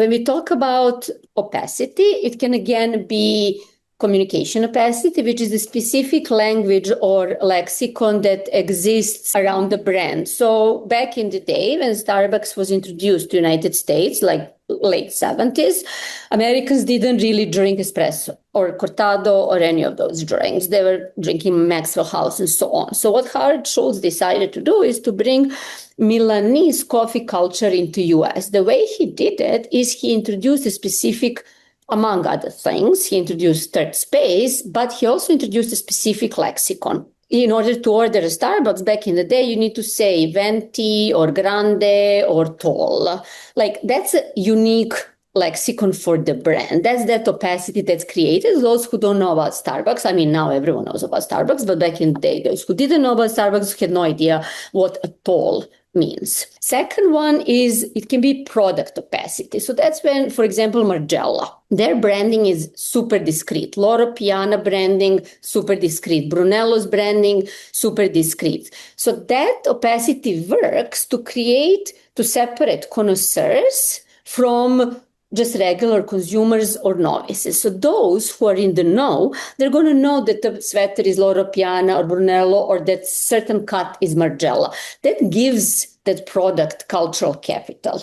When we talk about opacity, it can again be communication opacity, which is a specific language or lexicon that exists around the brand. So back in the day when Starbucks was introduced to the United States, like late 70s, Americans didn't really drink espresso or cortado or any of those drinks. They were drinking Maxwell House and so on. So what Howard Schultz decided to do is to bring Milanese coffee culture into US. The way he did it is he introduced a specific, among other things, he introduced third space, but he also introduced a specific lexicon. In order to order a Starbucks back in the day, you need to say venti or grande or tall. Like that's a unique lexicon for the brand. That's that opacity that's created. Those who don't know about Starbucks, I mean, now everyone knows about Starbucks, but back in the day, those who didn't know about Starbucks had no idea what a tall means. Second one is it can be product opacity. So that's when, for example, Margiela, their branding is super discreet. Loro Piana branding, super discreet. Brunello's branding, super discreet. So that opacity works to separate connoisseurs from just regular consumers or novices. So those who are in the know, they're going to know that the sweater is Loro Piana or Brunello or that certain cut is Margiela. That gives that product cultural capital.